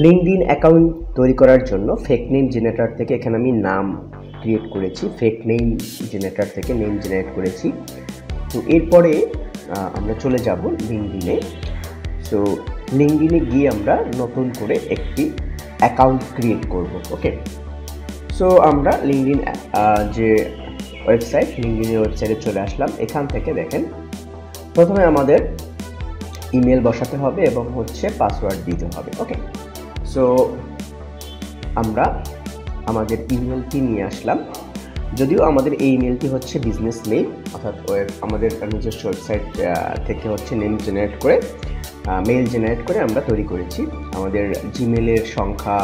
LinkedIn account তৈরি করার জন্য ফেক নেম জেনারেটর থেকে এখানে আমি নাম ক্রিয়েট করেছি, ফেক নেম জেনারেটর থেকে নেম জেনারেট করেছি। তো এরপরে আমরা চলে যাব লিঙ্কডইনে। সো লিঙ্কডইনে গিয়ে আমরা নতুন করে একটি অ্যাকাউন্ট ক্রিয়েট করব। ওকে, সো আমরা লিঙ্কডইন যে ওয়েবসাইট, লিঙ্কডইনের ওয়েবসাইটে চলে আসলাম। এখান থেকে দেখেন প্রথমে আমাদের ইমেল বসাতে হবে এবং হচ্ছে পাসওয়ার্ড দিতে হবে। ওকে, সো আমরা আমাদের ইমেলটি নিয়ে আসলাম। যদিও আমাদের এই ইমেলটি হচ্ছে বিজনেস মেইল, অর্থাৎ আমাদের নিজস্ব ওয়েবসাইট থেকে হচ্ছে নেম জেনারেট করে মেইল জেনারেট করে আমরা তৈরি করেছি। আমাদের জিমেলের সংখ্যা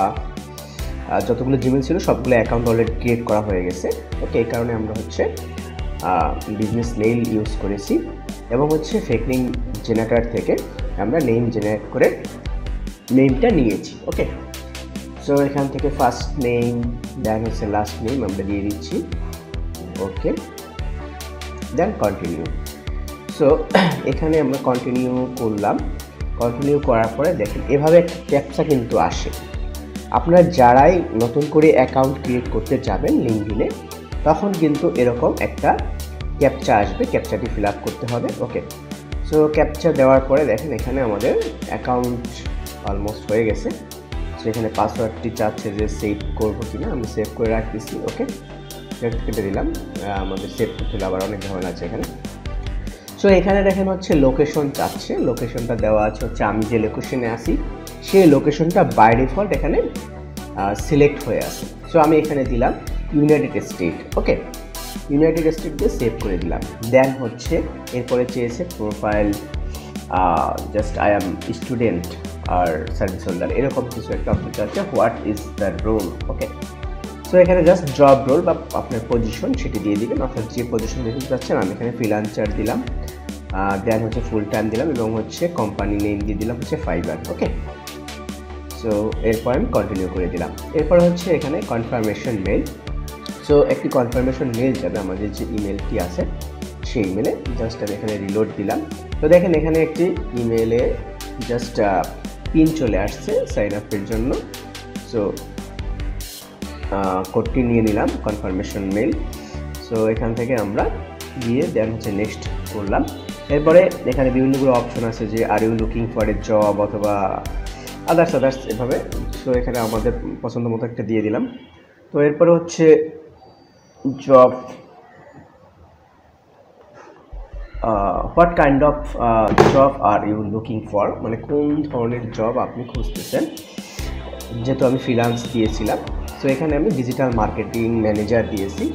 যতগুলো জিমেল ছিল সবগুলো অ্যাকাউন্ট অলরেডি ক্রিয়েট করা হয়ে গেছে। ওকে, এই কারণে আমরা হচ্ছে বিজনেস মেইল ইউজ করেছি এবং হচ্ছে ফেক নেম জেনারেটর থেকে আমরা নেম জেনারেট করে নেমটা নিয়েছি। ওকে, সো এখান থেকে ফার্স্ট নেম দেন হচ্ছে লাস্ট নেম আমরা দিয়ে দিচ্ছি। ওকে, দেন কন্টিনিউ। সো এখানে আমরা কন্টিনিউ করলাম। কন্টিনিউ করার পরে দেখেন এভাবে একটা ক্যাপচা কিন্তু আসে। আপনারা যারাই নতুন করে অ্যাকাউন্ট ক্রিয়েট করতে যাবেন লিঙ্কডইনে, তখন কিন্তু এরকম একটা ক্যাপচা আসবে, ক্যাপচাটি ফিল আপ করতে হবে। ওকে, সো ক্যাপচা দেওয়ার পরে দেখেন এখানে আমাদের অ্যাকাউন্ট অলমোস্ট হয়ে গেছে। সো এখানে পাসওয়ার্ডটি চাচ্ছে যে সেভ করবো কিনা, আমি সেভ করে রাখতেছি। ওকে, কেটে দিলাম, আমাদের সেভ করতে হলে আবার অনেক ঝামেলা আছে এখানে। সো এখানে দেখেন হচ্ছে লোকেশন চাচ্ছে, লোকেশনটা দেওয়া আছে হচ্ছে আমি যে লোকেশনে আসি সেই লোকেশনটা বাই ডিফল্ট এখানে সিলেক্ট হয়ে আছে। সো আমি এখানে দিলাম united state. Okay, united state দিয়ে সেভ করে দিলাম। দেন হচ্ছে এরপরে চেয়েছে profile, just I am student আর সার্ভিস হোল্ডার, এরকম কিছু একটা অপশন চাচ্ছে, what is the role. Okay, so এখানে জাস্ট জব রোল বা আপনার পজিশন সেটি দিয়ে দিবেন, অর্থাৎ যে পজিশন দিতে চাচ্ছেন। আমি এখানে ফ্রিল্যান্সার দিলাম, দেন হচ্ছে ফুল টাইম দিলাম এবং হচ্ছে কোম্পানি নেম দিয়ে দিলাম হচ্ছে ফাইবার। ওকে, সো এরপর আমি কন্টিনিউ করে দিলাম। এরপর হচ্ছে এখানে কনফার্মেশন মেল। সো একটি কনফার্মেশন মেল যাবে আমাদের যে ইমেলটি আছে সেই ইমেলে, জাস্ট আমি এখানে রিলোড দিলাম। তো দেখেন এখানে একটি ইমেলে জাস্ট পিন চলে আসছে সাইন আপের জন্য। সো কোডটি নিয়ে নিলাম, কনফার্মেশন মেল। সো এখান থেকে আমরা গিয়ে দেন হচ্ছে নেক্সট করলাম। এরপরে এখানে বিভিন্নগুলো অপশন আছে যে are you looking for a job অথবা আদার্স এভাবে। সো এখানে আমাদের পছন্দ মতো একটা দিয়ে দিলাম। তো এরপরে হচ্ছে job, what kind of job are you looking for, মানে কোন ধরনের জব আপনি খুঁজতেছেন, যেহেতু আমি ফ্রিল্যান্স দিয়েছিলাম। সো এখানে আমি ডিজিটাল মার্কেটিং ম্যানেজার দিয়েছি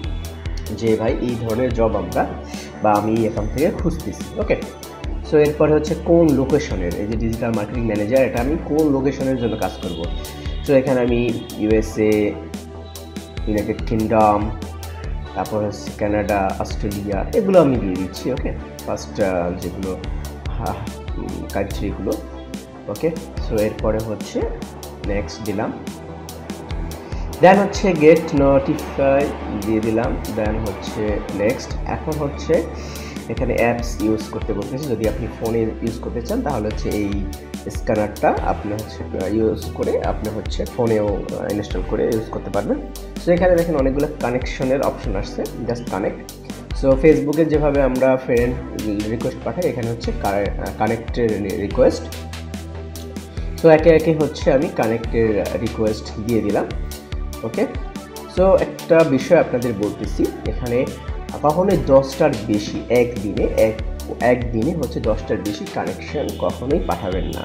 যে ভাই এই ধরনের জব আমি এখান থেকে খুঁজতেছি। ওকে, সো এরপরে হচ্ছে কোন লোকেশনের, এই যে ডিজিটাল মার্কেটিং ম্যানেজার, এটা আমি কোন লোকেশনের জন্য কাজ করব। সো এখানে আমি ইউএসএ, ইউনাইটেড কিংডম, তারপর হচ্ছে কানাডা, অস্ট্রেলিয়া, এগুলো আমি দিয়ে দিচ্ছি। ওকে, ফার্স্ট যেগুলো কান্ট্রিগুলো। ওকে, সো এরপরে হচ্ছে নেক্সট দিলাম, দেন হচ্ছে গেট নোটিফাই দিয়ে দিলাম, দেন হচ্ছে নেক্সট। এখন হচ্ছে এখানে অ্যাপস ইউজ করতে বলতেছি, যদি আপনি ফোনে ইউজ করতে চান তাহলে হচ্ছে এই স্ক্যানারটা আপনি হচ্ছে ইউজ করে আপনি হচ্ছে ফোনেও ইনস্টল করে ইউজ করতে পারবেন। সো এখানে দেখেন অনেকগুলো কানেকশনের অপশন আসছে, জাস্ট কানেক্ট। সো ফেসবুকে যেভাবে আমরা ফ্রেন্ড রিকোয়েস্ট পাঠাই, এখানে হচ্ছে কানেক্টের রিকোয়েস্ট। সো একে একে হচ্ছে আমি কানেক্টের রিকোয়েস্ট দিয়ে দিলাম। ওকে, সো একটা বিষয় আপনাদের বলতেছি, এখানে কখনোই 10টার বেশি একদিনে হচ্ছে 10টার বেশি কানেকশন কখনোই পাঠাবেন না।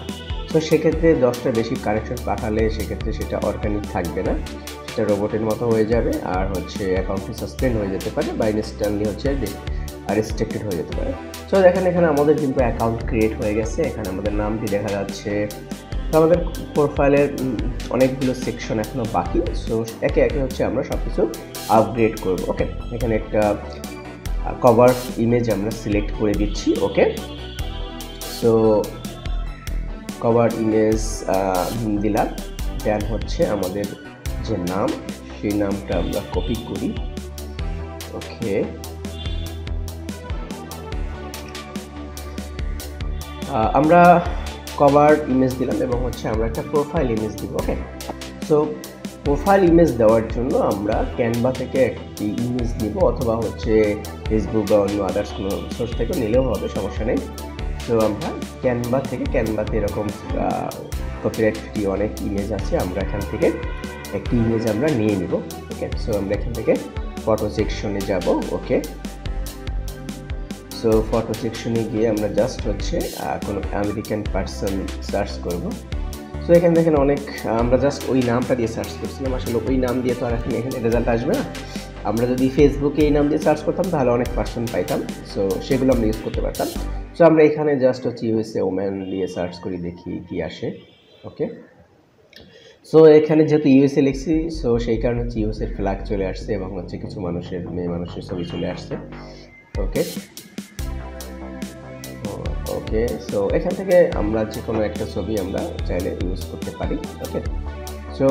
সো সেক্ষেত্রে 10টার বেশি কানেকশন পাঠালে সেক্ষেত্রে সেটা অর্গানিক থাকবে না, সেটা রোবটের মতো হয়ে যাবে, আর হচ্ছে অ্যাকাউন্টটি সাসপেন্ড হয়ে যেতে পারে বা ইনস্ট্যান্টলি হচ্ছে রেস্ট্রিক্টেড হয়ে যেতে পারে। সো দেখেন এখানে আমাদের কিন্তু অ্যাকাউন্ট ক্রিয়েট হয়ে গেছে, এখানে আমাদের নামটি দেখা যাচ্ছে। তো আমাদের প্রোফাইলের অনেকগুলো সেকশন এখনো বাকি। সো একে একে হচ্ছে আমরা সব কিছু আপগ্রেড করব। ওকে, এখানে একটা কভার ইমেজ আমরা সিলেক্ট করে দিচ্ছি। ওকে, সো কভার ইমেজ দিলাম, দেন হচ্ছে আমাদের যে নাম সেই নামটা আমরা কপি করি। ওকে, আমরা কভার ইমেজ দিলাম এবং হচ্ছে আমরা একটা প্রোফাইল ইমেজ দিব। ওকে, সো প্রোফাইল ইমেজ দেওয়ার জন্য আমরা ক্যানভা থেকে একটি ইমেজ নিব, অথবা হচ্ছে ফেসবুক বা অন্য আদার্স কোনো সোর্স থেকে নিলেও হবে, সমস্যা নেই। তো আমরা ক্যানভাতে এরকম কপিরাইট ফ্রি অনেক ইমেজ আছে, আমরা এখান থেকে একটি ইমেজ আমরা নিয়ে নিব। ওকে, সো আমরা এখান থেকে ফটো সেকশনে যাব। ওকে, সো ফটো সেকশনে গিয়ে আমরা জাস্ট হচ্ছে কোনো আমেরিকান পার্সন সার্চ করব। সো এখানে দেখেন অনেক, আমরা জাস্ট ওই নামটা দিয়ে সার্চ করছিলাম, আসলে ওই নাম দিয়ে তো আর এখানে রেজাল্ট আসবে না। আমরা যদি ফেসবুকে এই নাম দিয়ে সার্চ করতাম তাহলে অনেক পার্সন পাইতাম, সো সেগুলো আমরা ইউজ করতে পারতাম। সো আমরা এখানে জাস্ট হচ্ছে ইউএসএ ওম্যান দিয়ে সার্চ করি, দেখি কি আসে। ওকে, সো এখানে যেহেতু ইউএসএ লিখছি, সো সেই কারণে হচ্ছে ইউএসএর ফ্ল্যাগ চলে আসছে এবং হচ্ছে কিছু মেয়ে মানুষের ছবি চলে আসছে। ওকে, ওকে, সো এখান থেকে আমরা যে কোনো একটা ছবি আমরা চাইলে ইউজ করতে পারি। ওকে, সো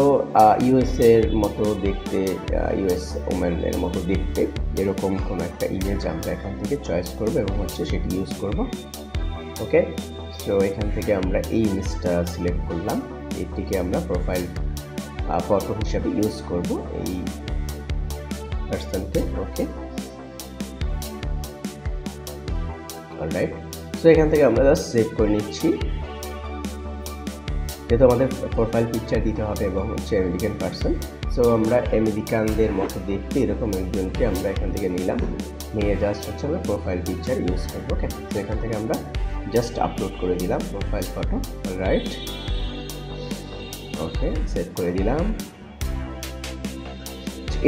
ইউএসএর মতো দেখতে, ইউএস ওম্যানের মতো দেখতে এরকম কোনো একটা ইমেজ আমরা এখান থেকে চয়েস করব এবং হচ্ছে সেটি ইউজ করব। ওকে, সো এখান থেকে আমরা এই ইমেজটা সিলেক্ট করলাম, এটিকে আমরা প্রোফাইল ফটো হিসাবে ইউজ করব এই পার্সনকে। ওকে, অলরাইট, সো এখান থেকে আমরা জাস্ট সেভ করে নিচ্ছি, যেহেতু আমাদের প্রোফাইল পিকচার দিতে হবে এবং হচ্ছে আমেরিকান পার্সন। সো আমরা আমেরিকানদের মতো দেখতে এরকম একজনকে আমরা এখান থেকে নিলাম, নিয়ে জাস্ট হচ্ছে আমরা প্রোফাইল পিকচার ইউজ করবো। ওকে, তো এখান থেকে আমরা জাস্ট আপলোড করে দিলাম প্রোফাইল ফটো। রাইট, ওকে, সেভ করে দিলাম।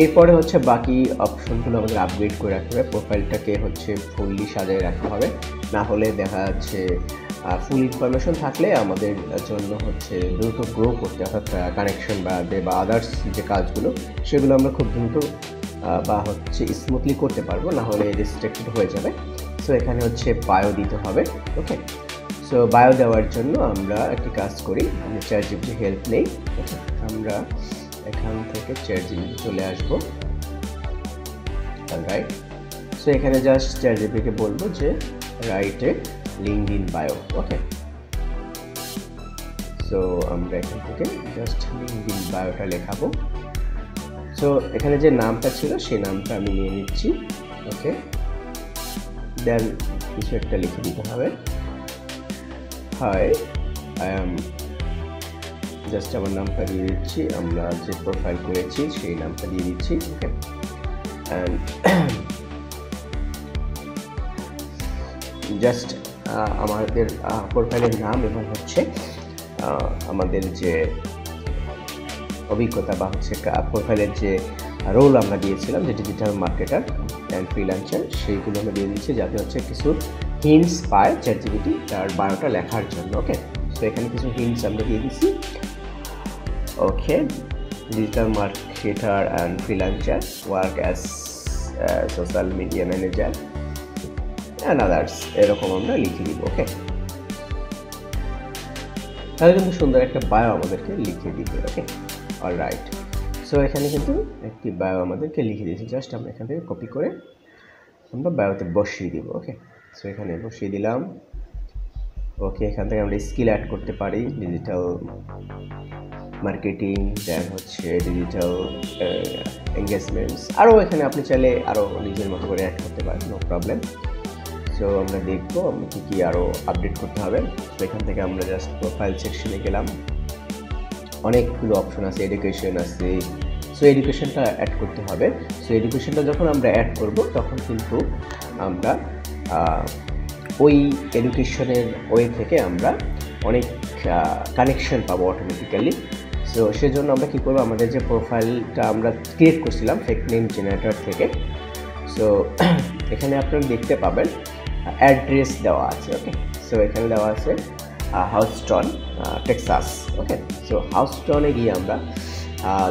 এরপরে হচ্ছে বাকি অপশনগুলো আমাদের আপগ্রেড করে রাখতে হবে, প্রোফাইলটাকে হচ্ছে ফুললি সাজিয়ে রাখতে হবে, না হলে দেখা যাচ্ছে ফুল ইনফরমেশন থাকলে আমাদের জন্য হচ্ছে দ্রুত গ্রো করতে, অর্থাৎ কানেকশন বা আদার্স যে কাজগুলো সেগুলো আমরা খুব দ্রুত বা হচ্ছে স্মুথলি করতে পারবো, না হলে রেস্ট্রিক্টেড হয়ে যাবে। সো এখানে হচ্ছে বায়ো দিতে হবে। ওকে, সো বায়ো দেওয়ার জন্য আমরা একটি কাজ করি, চ্যাটজিপিটি হেল্প নেই। ওকে, আমরা এখান থেকে চ্যাটজিপিটি চলে আসবো। রাইট, সো এখানে জাস্ট চ্যাটজিপিটিকে বলবো যে রাইটে লিঙ্কডইন বায়ো। ওকে, সো আমরা এখান থেকে জাস্ট লিঙ্কডইন বায়োটা লেখাবো। সো এখানে যে নামটা ছিল সেই নামটা আমি নিয়ে নিচ্ছি। ওকে, দেন কিছু একটা লিখে দিতে হবে, হাই আই এম, জাস্ট আমার নামটা দিয়ে দিচ্ছি, আমরা যে প্রোফাইল করেছি সেই নামটা দিয়ে দিচ্ছি। ওকে, অ্যান্ড জাস্ট আমাদের প্রোফাইলের নাম এবং হচ্ছে আমাদের যে অভিজ্ঞতা বা হচ্ছে প্রোফাইলের যে রোল আমরা দিয়েছিলাম, যে ডিজিটাল মার্কেটার অ্যান্ড ফ্রিল্যান্সার, সেইগুলো আমরা দিয়ে দিচ্ছি যাতে হচ্ছে কিছু হিন্টস পায় চ্যাটজিপিটি তার বায়োটা লেখার জন্য। ওকে, সো এখানে কিছু হিন্টস আমরা দিয়ে দিচ্ছি। Okay, digital marketer and freelancer, work as social media manager and others, এরকম আমরা লিখে দিব। ওকে, তাহলে কিন্তু সুন্দর একটা বায়ো আমাদেরকে লিখে দিবে। ওকে, অলরাইট, সো এখানে কিন্তু একটি বায়ো আমাদেরকে লিখে দিয়েছে, জাস্ট আমরা এখান থেকে কপি করে আমরা বায়োতে বসিয়ে দিব। ওকে, সো এখানে বসিয়ে দিলাম। ওকে, এখান থেকে আমরা স্কিল অ্যাড করতে পারি, ডিজিটাল মার্কেটিং, দেন হচ্ছে ডিজিটাল এঙ্গেজমেন্টস, আরও এখানে আপনি চাইলে আরও নিজের মতো করে অ্যাড করতে পারেন, নো প্রবলেম। সো আমরা দেখবো আমরা কী আরও আপডেট করতে হবে। তো এখান থেকে আমরা জাস্ট প্রোফাইল সেকশনে গেলাম, অনেকগুলো অপশন আছে, এডুকেশন আছে, সো এডুকেশনটা অ্যাড করতে হবে। সো এডুকেশনটা যখন আমরা অ্যাড করব তখন কিন্তু আমরা ওই এডুকেশনের ওয়ে থেকে আমরা অনেক কানেকশন পাবো অটোমেটিক্যালি। সো সেজন্য আমরা কী করবো, আমাদের যে প্রোফাইলটা আমরা ক্রিয়েট করছিলাম ফেক নেম জেনারেটর থেকে, সো এখানে আপনারা দেখতে পাবেন অ্যাড্রেস দেওয়া আছে। ওকে, সো এখানে দেওয়া আছে হাউস্টন, টেক্সাস। ওকে, সো হাউস্টনে গিয়ে আমরা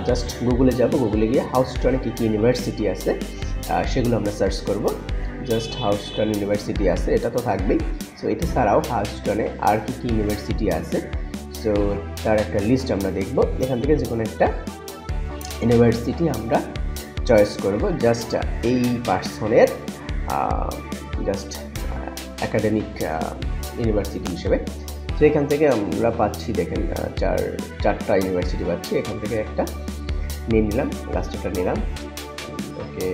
জাস্ট গুগলে যাব, গুগলে গিয়ে হাউস্টনে কী কী ইউনিভার্সিটি আছে সেগুলো আমরা সার্চ করব। জাস্ট হাউস্টন ইউনিভার্সিটি আছে, এটা তো থাকবেই। সো এটা ছাড়াও হাউস্টনে আর কী কী ইউনিভার্সিটি আছে, সো তার একটা লিস্ট আমরা দেখব। এখান থেকে যে কোনো একটা ইউনিভার্সিটি আমরা চয়েস করব, জাস্ট এই পার্সনের জাস্ট একাডেমিক ইউনিভার্সিটি হিসেবে। তো এখান থেকে আমরা পাচ্ছি দেখেন চারটা ইউনিভার্সিটি পাচ্ছি। এখান থেকে একটা নিয়ে নিলাম, লাস্টেরটা নিলাম। ওকে,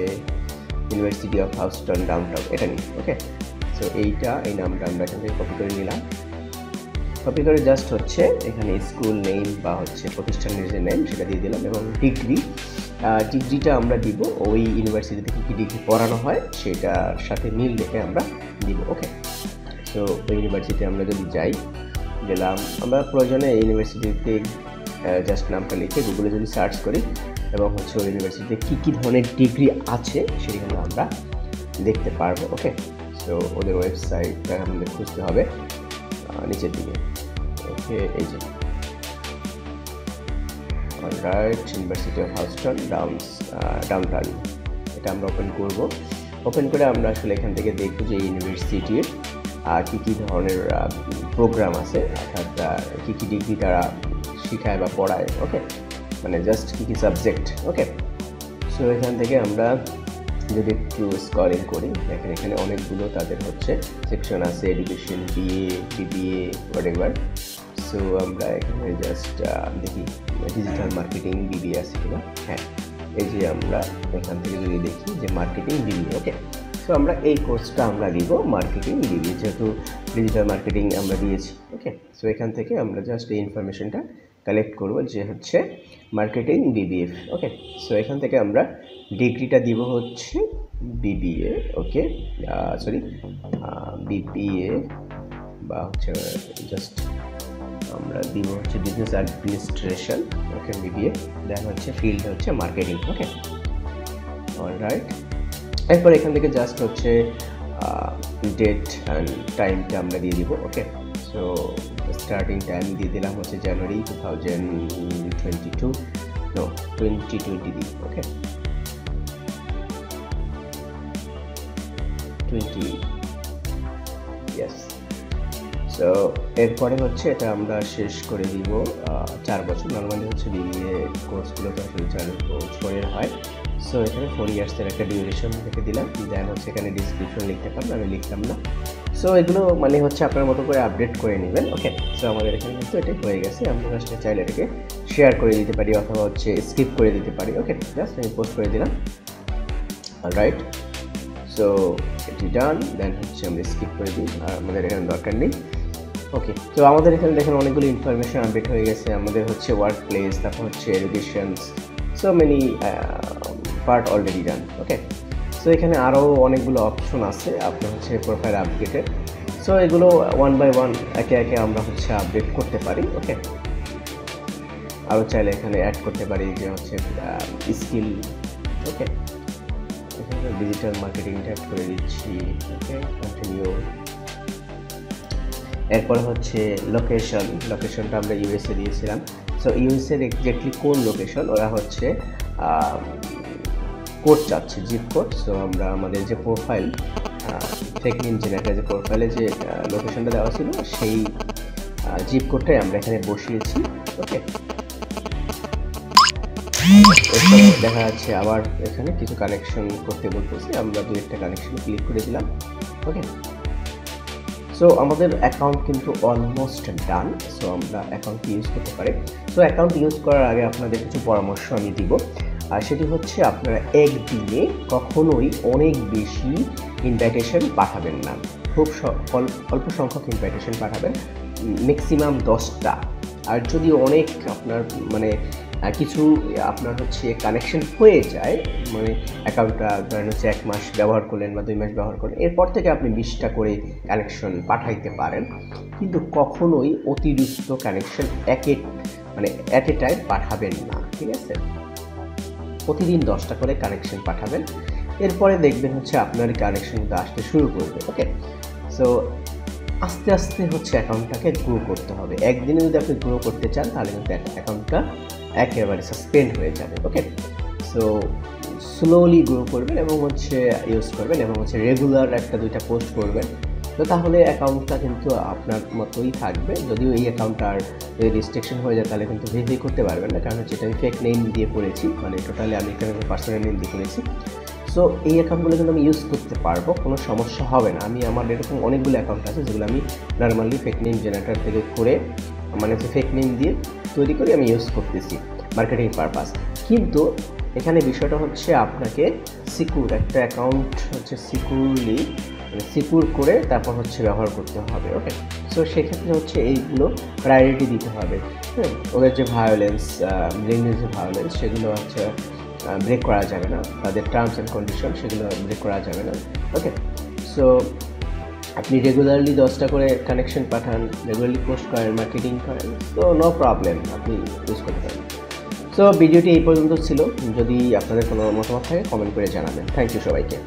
ইউনিভার্সিটি অফ হাউস্টন ডাউনটাউন, এটা নিই। ওকে, সো এই নামটা আমরা এখান থেকে কপি করে নিলাম। কপি করে জাস্ট হচ্ছে এখানে স্কুল নেম বা হচ্ছে প্রতিষ্ঠানের যে নেম সেটা দিয়ে দিলাম, এবং ডিগ্রিটা আমরা দিব ওই ইউনিভার্সিটি থেকে কী ডিগ্রি পড়ানো হয় সেটার সাথে মিল রেখে আমরা দিব। ওকে, সো ওই ইউনিভার্সিটি আমরা যদি যাই, গেলাম, আমরা প্রয়োজনে এই ইউনিভার্সিটিতে জাস্ট নামটা লিখে গুগলে যদি সার্চ করি এবং হচ্ছে ওই ইউনিভার্সিটিতে কী ধরনের ডিগ্রি আছে সেগুলো আমরা দেখতে পারবো। ওকে, সো ওদের ওয়েবসাইটটা আমাদের খুঁজতে হবে নিচের দিকে। ওকে, এই যে alright, university of Houston downtown, এটা আমরা ওপেন করব। ওপেন করে আমরা আসলে এখান থেকে দেখব যে ইউনিভার্সিটির কী ধরনের প্রোগ্রাম আছে, অর্থাৎ কী ডিগ্রি তারা শেখায় বা পড়ায়। ওকে, মানে জাস্ট কী সাবজেক্ট। ওকে, সো এখান থেকে আমরা যদি একটু স্ক্রলিং করি, দেখেন এখানে অনেকগুলো তাদের হচ্ছে সেকশন আছে, এডুকেশন, বিবিএ, হোয়াটএভার। সো আমরা এখানে জাস্ট দেখি ডিজিটাল মার্কেটিং বিবিএ আছে কিনা। হ্যাঁ, এই যে আমরা এখান থেকে যদি দেখি যে মার্কেটিং বিবিএ। ওকে, সো আমরা এই কোর্সটা আমরা দিব মার্কেটিং বিবিএ, যেহেতু ডিজিটাল মার্কেটিং আমরা দিয়েছি। ওকে, সো এখান থেকে আমরা জাস্ট এই ইনফরমেশনটা কালেক্ট করব যে হচ্ছে মার্কেটিং বিবিএ। ওকে, সো এখান থেকে আমরা ডিগ্রিটা দিব হচ্ছে বিবিএ। ওকে, সরি, বিবিএ বা হচ্ছে জাস্ট আমরা দিব হচ্ছে বিজনেস অ্যাডমিনিস্ট্রেশন। ওকে, বিবিএ, দেন হচ্ছে ফিল্ড হচ্ছে মার্কেটিং। ওকে, অলরাইট, এরপর এখান থেকে জাস্ট হচ্ছে ডেট অ্যান্ড টাইমটা আমরা দিয়ে দিব। ওকে, সো স্টার্টিং টাইম দিয়ে দিলাম হচ্ছে জানুয়ারি 2020 দিই। ওকে, 20, ইয়েস। সো এরপরে হচ্ছে এটা আমরা শেষ করে দিব 4 বছর। নর্মালি হচ্ছে বিবিএ কোর্সগুলো তো আসলে 4 বছরের হয়। সো এখানে 4 ইয়ার্সের একটা ডিউরেশন থেকে দিলাম, দেন হচ্ছে এখানে ডিসক্রিপশন লিখতে পারেন, আমি লিখলাম না। সো এগুলো মানে হচ্ছে আপনার মতো করে আপডেট করে নেবেন। ওকে, সো আমাদের এখানে কিন্তু এটাই হয়ে গেছে। আমরা জাস্ট চাইলে এটাকে শেয়ার করে দিতে পারি অথবা হচ্ছে স্কিপ করে দিতে পারি। ওকে, জাস্ট আমি পোস্ট করে দিলাম। অলরাইট, সো এটি ডান, দেন হচ্ছে আমরা স্কিপ করে দিই, আর আমাদের এখানে দরকার নেই। ওকে, তো আমাদের এখানে দেখেন অনেকগুলো ইনফরমেশন আপডেট হয়ে গেছে। আমাদের হচ্ছে ওয়ার্ক প্লেস, তারপর হচ্ছে education, so many part already done. Okay, so এখানে আরও অনেকগুলো অপশন আছে আপনার হচ্ছে প্রোফাইল আপডেটের। সো এগুলো ওয়ান বাই ওয়ান একে একে আমরা হচ্ছে আপডেট করতে পারি। ওকে, আরও চাইলে এখানে অ্যাড করতে পারি যে হচ্ছে স্কিল। ওকে, এখানে ডিজিটাল মার্কেটিংটা অ্যাড করে দিচ্ছি। ওকে, কন্টিনিউ। এরপরে হচ্ছে লোকেশনটা আমরা ইউএসএ দিয়েছিলাম। সো ইউএসএর এক্স্যাক্টলি কোন লোকেশন, ওরা হচ্ছে কোড চাচ্ছে, জিপ কোড। সো আমরা আমাদের যে প্রোফাইল ফেকনিম জেনারেটর যে প্রোফাইলে যে লোকেশনটা দেওয়া ছিল সেই জিপ কোডটাই আমরা এখানে বসিয়েছি। ওকে, এরপরে দেখা যাচ্ছে আবার এখানে কিছু কানেকশন করতে বলতেছি, আমরা 2-1টা কানেকশন ক্লিক করে দিলাম। ওকে, সো আমাদের অ্যাকাউন্ট কিন্তু অলমোস্ট ডান। সো আমরা অ্যাকাউন্ট ইউজ করতে পারি। সো অ্যাকাউন্ট ইউজ করার আগে আপনাদের কিছু পরামর্শ আমি দিব, আর সেটি হচ্ছে আপনারা একদিনে কখনোই অনেক বেশি ইনভাইটেশন পাঠাবেন না, খুব অল্প সংখ্যক ইনভাইটেশন পাঠাবেন, ম্যাক্সিমাম 10টা। আর যদি অনেক আপনার মানে কিছু আপনার হচ্ছে কানেকশন হয়ে যায়, মানে অ্যাকাউন্টটা ধরেন হচ্ছে 1 মাস ব্যবহার করলেন বা 2 মাস ব্যবহার করলেন, এরপর থেকে আপনি 20টা করে কানেকশন পাঠাইতে পারেন, কিন্তু কখনোই অতিরিক্ত কানেকশন অ্যাট এ টাইম পাঠাবেন না। ঠিক আছে, প্রতিদিন 10টা করে কানেকশন পাঠাবেন, এরপরে দেখবেন হচ্ছে আপনার কানেকশনটা আসতে শুরু করবে। ওকে, সো আস্তে আস্তে হচ্ছে অ্যাকাউন্টটাকে গ্রো করতে হবে। একদিনে যদি আপনি গ্রো করতে চান তাহলে কিন্তু অ্যাকাউন্টটা একেবারে সাসপেন্ড হয়ে যাবে। ওকে, সো স্লোলি গ্রো করবেন এবং হচ্ছে ইউজ করবেন এবং হচ্ছে রেগুলার 1-2টা পোস্ট করবেন, তো তাহলে অ্যাকাউন্টটা কিন্তু আপনার মতোই থাকবে। যদিও এই অ্যাকাউন্টটার যদি রেস্ট্রিকশন হয়ে যায় তাহলে কিন্তু ভেরিফাই করতে পারবেন না, কারণ হচ্ছে এটা আমি ফেক নেম দিয়ে করেছি, মানে টোটালি আমি এখানে পার্সোনাল নেম দিয়ে করেছি। সো এই অ্যাকাউন্টগুলো কিন্তু আমি ইউজ করতে পারবো, কোনো সমস্যা হবে না। আমার এরকম অনেকগুলো অ্যাকাউন্ট আছে যেগুলো আমি নর্মালি ফেক নেম জেনারেটর থেকে করে, মানে ফেক নেম দিয়ে তৈরি করে আমি ইউজ করতেছি মার্কেটিং পারপাস। কিন্তু এখানে বিষয়টা হচ্ছে আপনাকে সিকিউর একটা অ্যাকাউন্ট হচ্ছে সিকিউর করে তারপর হচ্ছে ব্যবহার করতে হবে। ওকে, সো সেক্ষেত্রে হচ্ছে এইগুলো প্রায়োরিটি দিতে হবে। হ্যাঁ, ওদের যে ভায়োলেন্স, লিঙ্কের যে ভায়োলেন্স, সেগুলো হচ্ছে ব্রেক করা যাবে না, তাদের টার্মস অ্যান্ড কন্ডিশন সেগুলো ব্রেক করা যাবে না। ওকে, সো আপনি রেগুলারলি 10টা করে কানেকশন পাঠান, রেগুলারলি পোস্ট করেন, মার্কেটিং করেন, তো নো প্রবলেম, আপনি ইউজ করতে পারেন। সো ভিডিওটি এই পর্যন্ত ছিল। যদি আপনাদের কোনো মতামত থাকে কমেন্ট করে জানাবেন। থ্যাংক ইউ সবাইকে।